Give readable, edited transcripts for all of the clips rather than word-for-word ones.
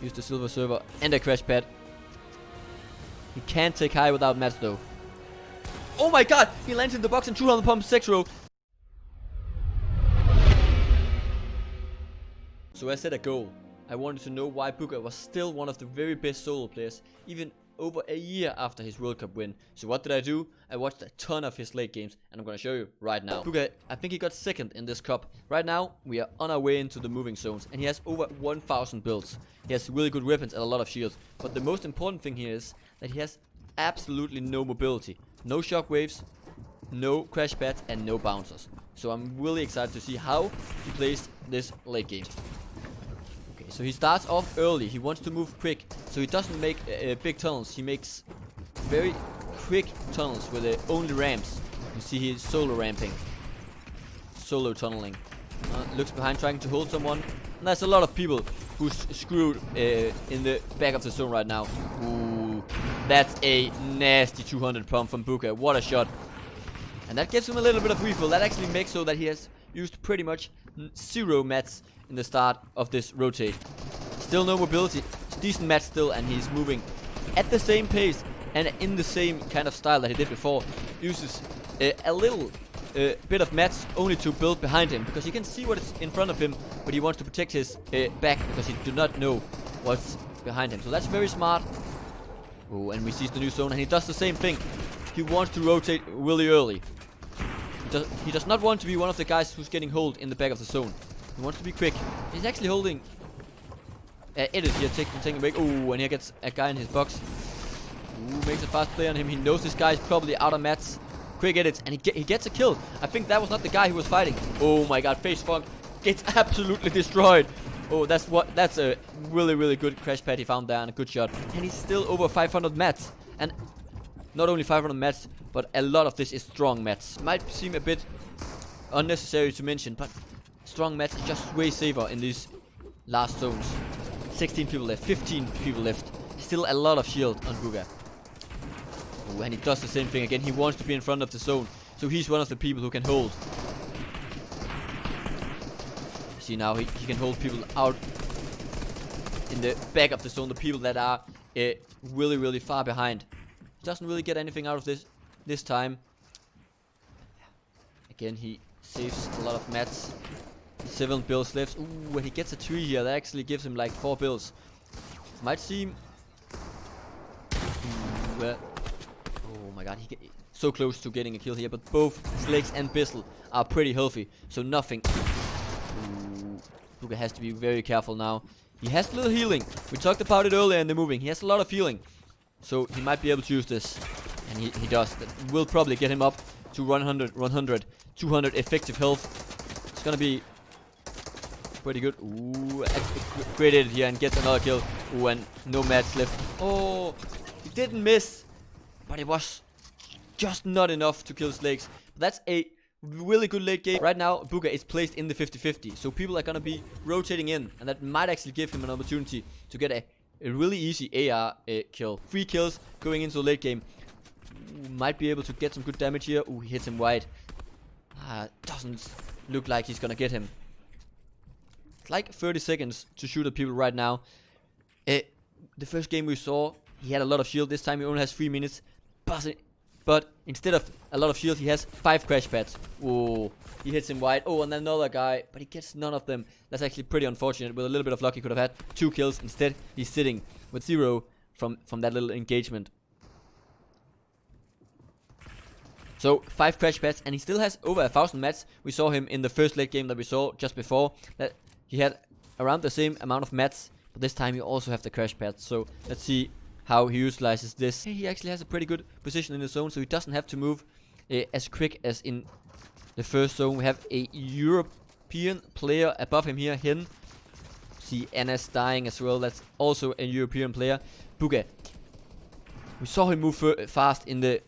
Use the silver server and a crash pad. He can't take high without mats though. Oh my god! He lands in the box and 200 pump 6 row. So I set a goal. I wanted to know why Bugha was still one of the very best solo players, even over a year after his World Cup win. So what did I do? I watched a ton of his late games, and I'm gonna show you right now. Bugha, I think he got second in this cup. Right now, we are on our way into the moving zones, and he has over 1,000 builds. He has really good weapons and a lot of shields. But the most important thing here is that he has absolutely no mobility. No shockwaves, no crash pads, and no bouncers. So I'm really excited to see how he plays this late game. Okay, so he starts off early. He wants to move quick, so he doesn't make big tunnels. He makes very quick tunnels with only ramps. You see he's solo ramping, solo tunneling. Looks behind trying to hold someone. And there's a lot of people who's screwed in the back of the zone right now. Ooh, that's a nasty 200 pump from Bugha. What a shot. And that gives him a little bit of refill. That actually makes so that he has used pretty much 0 mats in the start of this rotate. Still no mobility. It's decent mats still, and he's moving at the same pace and in the same kind of style that he did before. Uses a little bit of mats only to build behind him, because he can see what is in front of him, but he wants to protect his back because he do not know what's behind him. So that's very smart. Oh, and we see the new zone, and he does the same thing. He wants to rotate really early. He does not want to be one of the guys who's getting hold in the back of the zone. He wants to be quick. He's actually holding edit here, taking a break. Oh, and here gets a guy in his box. Ooh, makes a fast play on him. He knows this guy is probably out of mats. Quick edits, and he gets a kill. I think that was not the guy who was fighting. Oh my god, face funk gets absolutely destroyed. Oh, that's a really good crash pad he found there, and a good shot. And he's still over 500 mats. And not only 500 mats, but a lot of this is strong mats. Might seem a bit unnecessary to mention, but strong mats is just way safer in these last zones. 16 people left, 15 people left. Still a lot of shield on Bugha. Oh, and he does the same thing again. He wants to be in front of the zone, so he's one of the people who can hold. See now, he can hold people out in the back of the zone, the people that are really far behind. He doesn't really get anything out of this time. Again, he saves a lot of mats. 7 bills left. Ooh, and he gets a 3 here. That actually gives him like 4 bills. Might seem... oh my god, so close to getting a kill here, but both Slicks and Bissell are pretty healthy, so nothing. Ooh, Bugha has to be very careful now. He has a little healing. We talked about it earlier in the moving. He has a lot of healing, so he might be able to use this, and he does. That will probably get him up to 100, 200 effective health. It's gonna be pretty good. Ooh, a great edit here, and gets another kill. Ooh, and no mats left. Oh, he didn't miss, but it was just not enough to kill Slicks. But that's a really good late game. Right now, Bugha is placed in the 50-50, so people are gonna be rotating in, and that might actually give him an opportunity to get a really easy AR kill. 3 kills going into the late game. Ooh, might be able to get some good damage here. Ooh, he hits him wide. Doesn't look like he's gonna get him. It's like 30 seconds to shoot at people right now. The first game we saw, he had a lot of shield. This time he only has 3 minutes. But instead of a lot of shield, he has 5 crash pads. Oh, he hits him wide. Oh, and then another guy, but he gets none of them. That's actually pretty unfortunate. With a little bit of luck, he could have had 2 kills. Instead, he's sitting with 0 from that little engagement. So 5 crash pads, and he still has over 1,000 mats. We saw him in the first late game that we saw just before. That he had around the same amount of mats, but this time he also have the crash pads. So let's see how he utilizes this. He actually has a pretty good position in the zone, so he doesn't have to move as quick as in the first zone. We have a European player above him here, Hen. See Anna's dying as well. That's also a European player. Bugha. We saw him move fast in the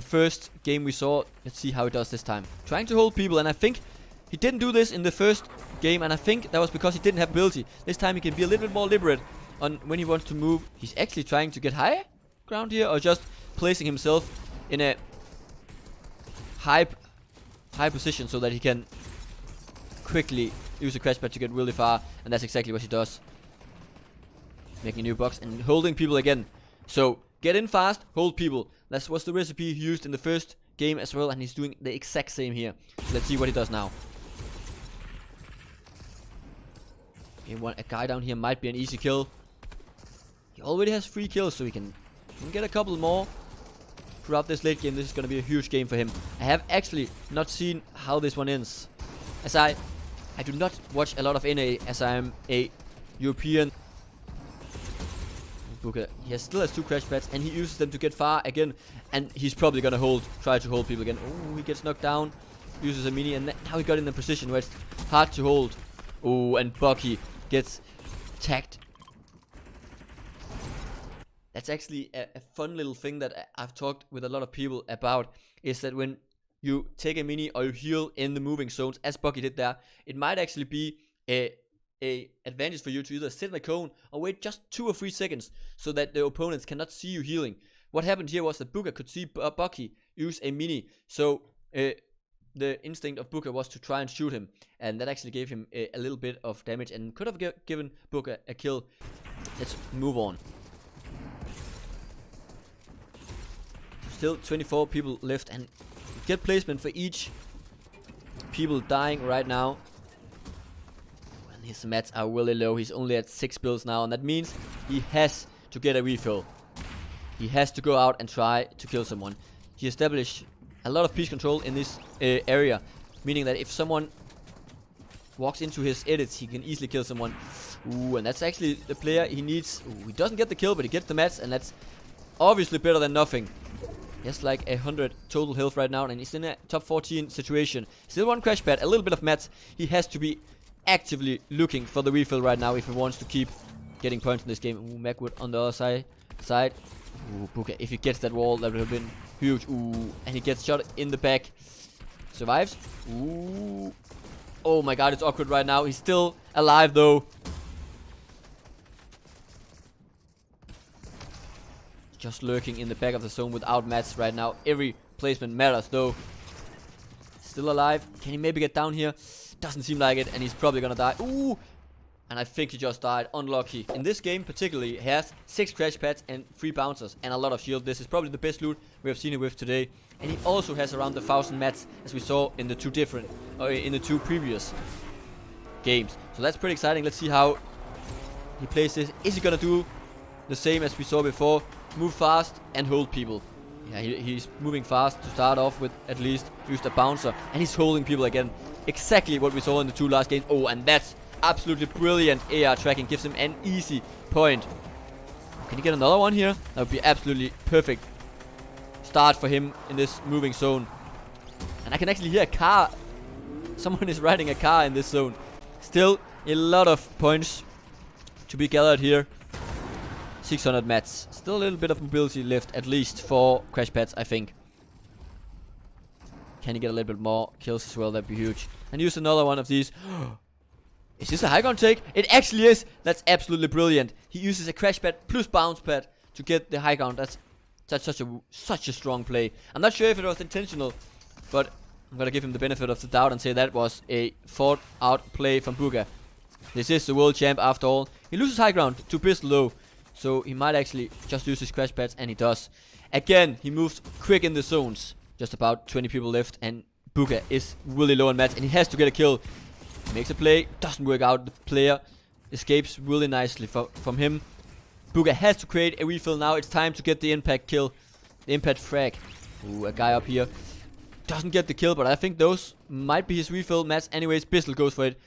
first game we saw. Let's see how he does this time. Trying to hold people, and I think he didn't do this in the first game, and I think that was because he didn't have ability. This time he can be a little bit more deliberate on when he wants to move. He's actually trying to get high ground here, or just placing himself in a high position so that he can quickly use a crash pad to get really far, and that's exactly what he does. making a new box and holding people again. So get in fast, hold people. That was the recipe he used in the first game as well, and he's doing the exact same here. So let's see what he does now. A guy down here might be an easy kill. He already has 3 kills, so he can get a couple more throughout this late game. This is going to be a huge game for him. I have actually not seen how this one ends, as I do not watch a lot of NA, as I am a European. Bugha, he still has 2 crash pads, and he uses them to get far again, and he's probably going to try to hold people again. Oh, he gets knocked down, uses a mini, and now he got in a position where it's hard to hold. Oh, and Bugha gets tagged. That's actually a fun little thing that I've talked with a lot of people about, is that when you take a mini or you heal in the moving zones, as Bugha did there, it might actually be a advantage for you to either sit in a cone or wait just 2 or 3 seconds so that the opponents cannot see you healing. What happened here was that Bugha could see Bugha use a mini, so the instinct of Bugha was to try and shoot him, and that actually gave him a little bit of damage and could have given Bugha a kill. Let's move on. Still 24 people left, and get placement for each people dying right now. And his mats are really low. He's only at 6 builds now, and that means he has to get a refill. He has to go out and try to kill someone. He established a lot of piece control in this area, meaning that if someone walks into his edits, he can easily kill someone. Ooh, and that's actually the player he needs. Ooh, he doesn't get the kill, but he gets the mats, and that's obviously better than nothing. He has like 100 total health right now, and he's in a top 14 situation. Still 1 crash pad, a little bit of mats. He has to be actively looking for the refill right now if he wants to keep getting points in this game. Ooh, Macwood on the other side. Ooh, Bugha, if he gets that wall, that would have been huge. Ooh, and he gets shot in the back. Survives. Ooh. Oh my god, it's awkward right now. He's still alive though. Just lurking in the back of the zone without mats right now. Every placement matters though. Still alive. Can he maybe get down here? Doesn't seem like it, and he's probably gonna die. Ooh! And I think he just died. Unlucky. In this game particularly, he has 6 crash pads and 3 bouncers and a lot of shield. This is probably the best loot we have seen him with today. And he also has around 1,000 mats, as we saw in the two previous games. So that's pretty exciting. Let's see how he plays this. Is he gonna do the same as we saw before? Move fast and hold people. Yeah, he's moving fast to start off with, at least used a bouncer, and he's holding people again. Exactly what we saw in the 2 last games. Oh, and that's absolutely brilliant AR tracking. Gives him an easy point. Can he get another one here? That would be absolutely perfect start for him in this moving zone. And I can actually hear a car. Someone is riding a car in this zone. Still a lot of points to be gathered here. 600 mats. Still a little bit of mobility left, at least 4 crash pads, I think. Can he get a little bit more kills as well? That'd be huge. And use another one of these. Is this a high ground take? It actually is. That's absolutely brilliant. He uses a crash pad plus bounce pad to get the high ground. That's such a strong play. I'm not sure if it was intentional, but I'm gonna give him the benefit of the doubt and say that was a thought out play from Bugha. This is the world champ after all. He loses high ground to pistol though, so he might actually just use his crash pads, and he does. Again, he moves quick in the zones. Just about 20 people left, and Bugha is really low on mats, and he has to get a kill. He makes a play, doesn't work out. The player escapes really nicely from him. Bugha has to create a refill now. It's time to get the impact kill, the impact frag. Ooh, a guy up here doesn't get the kill, but I think those might be his refill mats. Anyways, Pistol goes for it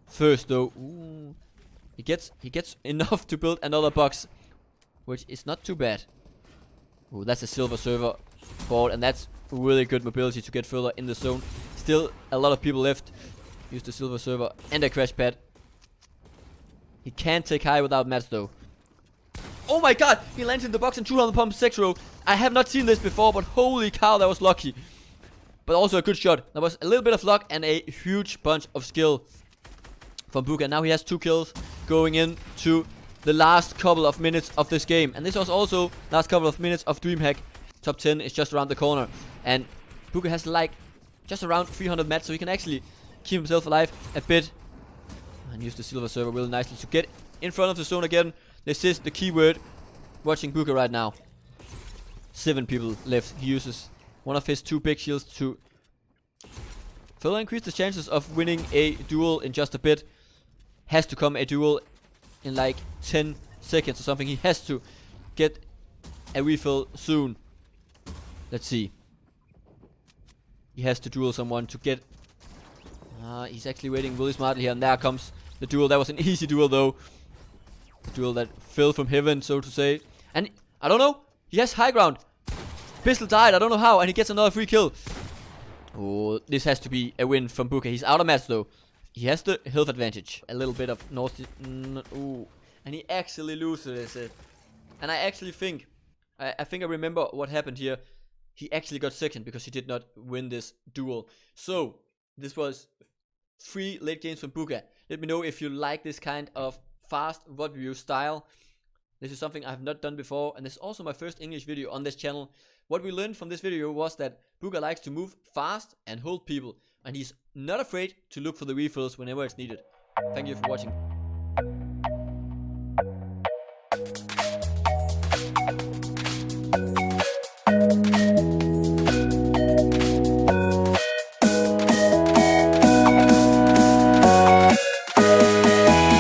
first though. Ooh. He gets enough to build another box, which is not too bad. Ooh, that's a silver server board, and that's really good mobility to get further in the zone. Still a lot of people left. Use the silver server and a crash pad. He can't take high without mats though. Oh my god, he lands in the box in 200 pump 6 row. I have not seen this before, but holy cow, that was lucky. But also a good shot. There was a little bit of luck and a huge bunch of skill from Bugha. Now he has 2 kills going into the last couple of minutes of this game. And this was also last couple of minutes of DreamHack. Top 10 is just around the corner. And Bugha has like just around 300 mats, so he can actually keep himself alive a bit. And use the silver server really nicely to get in front of the zone again. This is the keyword. Watching Bugha right now. 7 people left. He uses one of his 2 big shields to further increase the chances of winning a duel in just a bit. Has to come a duel in like 10 seconds or something. He has to get a refill soon. Let's see. He has to duel someone to get... he's actually waiting really smartly here. And there comes the duel. That was an easy duel though. A duel that fell from heaven, so to say. And I don't know. He has high ground. Pistol died. I don't know how. And he gets another free kill. Oh, this has to be a win from Bugha. He's out of match though. He has the health advantage. A little bit of naughty. Ooh. And he actually loses it. And I actually think... I think I remember what happened here. He actually got second because he did not win this duel. So, this was 3 late games from Bugha. Let me know if you like this kind of fast VOD review style. This is something I have not done before, and this is also my first English video on this channel. What we learned from this video was that Bugha likes to move fast and hold people, and he's not afraid to look for the refills whenever it's needed. Thank you for watching.